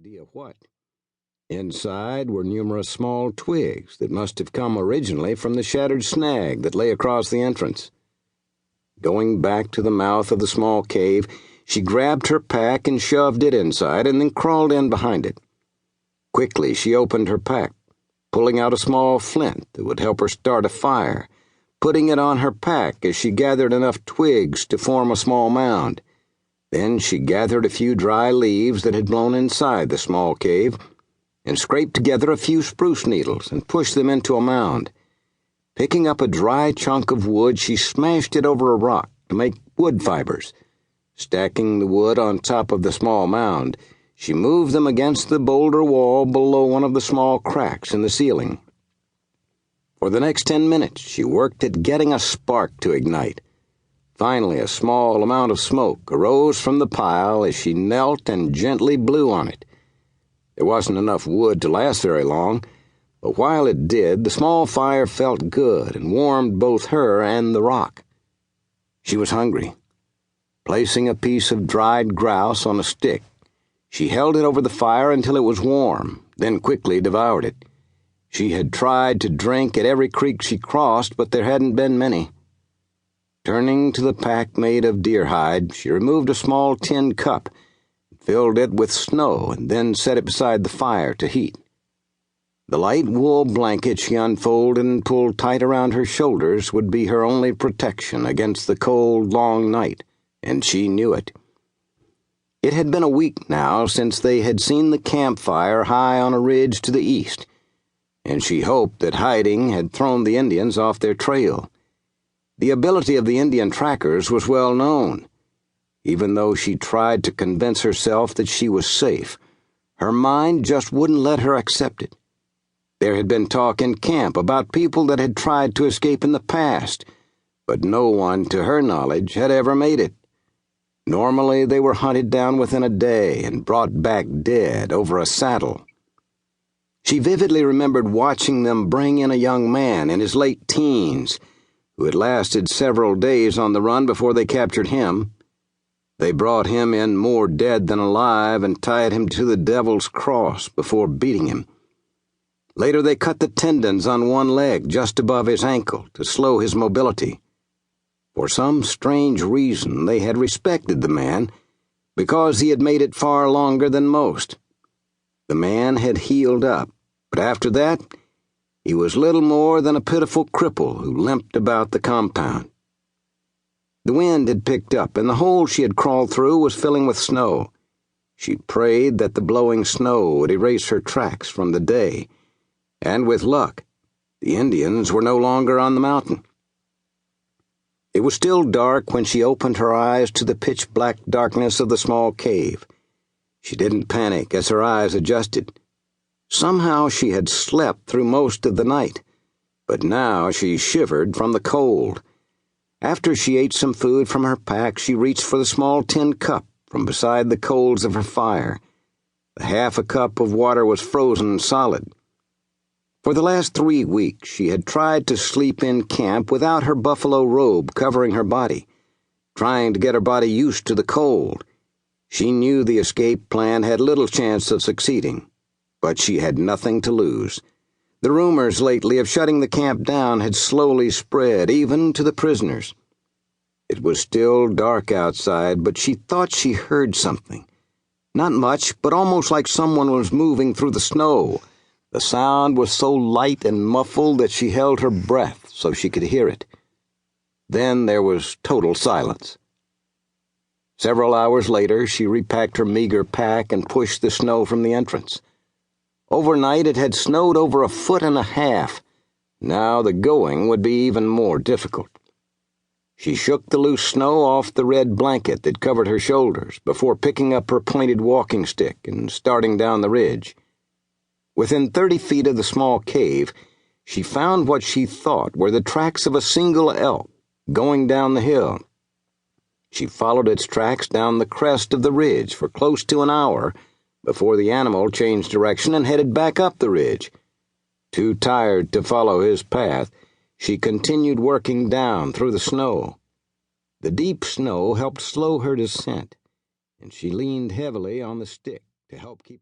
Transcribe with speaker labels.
Speaker 1: idea what. Inside were numerous small twigs that must have come originally from the shattered snag that lay across the entrance. Going back to the mouth of the small cave, she grabbed her pack and shoved it inside and then crawled in behind it. Quickly, she opened her pack, pulling out a small flint that would help her start a fire, putting it on her pack as she gathered enough twigs to form a small mound. Then she gathered a few dry leaves that had blown inside the small cave and scraped together a few spruce needles and pushed them into a mound. Picking up a dry chunk of wood, she smashed it over a rock to make wood fibers. Stacking the wood on top of the small mound, she moved them against the boulder wall below one of the small cracks in the ceiling. For the next 10 minutes, she worked at getting a spark to ignite. Finally, a small amount of smoke arose from the pile as she knelt and gently blew on it. There wasn't enough wood to last very long, but while it did, the small fire felt good and warmed both her and the rock. She was hungry. Placing a piece of dried grouse on a stick, she held it over the fire until it was warm, then quickly devoured it. She had tried to drink at every creek she crossed, but there hadn't been many. Turning to the pack made of deer hide, she removed a small tin cup, filled it with snow, and then set it beside the fire to heat. The light wool blanket she unfolded and pulled tight around her shoulders would be her only protection against the cold, long night, and she knew it. It had been a week now since they had seen the campfire high on a ridge to the east, and she hoped that hiding had thrown the Indians off their trail. The ability of the Indian trackers was well known. Even though she tried to convince herself that she was safe, her mind just wouldn't let her accept it. There had been talk in camp about people that had tried to escape in the past, but no one, to her knowledge, had ever made it. Normally, they were hunted down within a day and brought back dead over a saddle. She vividly remembered watching them bring in a young man in his late teens, who had lasted several days on the run before they captured him. They brought him in more dead than alive and tied him to the Devil's Cross before beating him. Later they cut the tendons on one leg just above his ankle to slow his mobility. For some strange reason they had respected the man, because he had made it far longer than most. The man had healed up, but after that, he was little more than a pitiful cripple who limped about the compound. The wind had picked up, and the hole she had crawled through was filling with snow. She prayed that the blowing snow would erase her tracks from the day, and with luck, the Indians were no longer on the mountain. It was still dark when she opened her eyes to the pitch-black darkness of the small cave. She didn't panic as her eyes adjusted. Somehow she had slept through most of the night, but now she shivered from the cold. After she ate some food from her pack, she reached for the small tin cup from beside the coals of her fire. The half a cup of water was frozen solid. For the last 3 weeks, she had tried to sleep in camp without her buffalo robe covering her body, trying to get her body used to the cold. She knew the escape plan had little chance of succeeding, but she had nothing to lose. The rumors lately of shutting the camp down had slowly spread, even to the prisoners. It was still dark outside, but she thought she heard something. Not much, but almost like someone was moving through the snow. The sound was so light and muffled that she held her breath so she could hear it. Then there was total silence. Several hours later, she repacked her meager pack and pushed the snow from the entrance. Overnight it had snowed over 1.5 feet. Now the going would be even more difficult. She shook the loose snow off the red blanket that covered her shoulders before picking up her pointed walking stick and starting down the ridge. Within 30 feet of the small cave, she found what she thought were the tracks of a single elk going down the hill. She followed its tracks down the crest of the ridge for close to an hour before the animal changed direction and headed back up the ridge. Too tired to follow his path, she continued working down through the snow. The deep snow helped slow her descent, and she leaned heavily on the stick to help keep her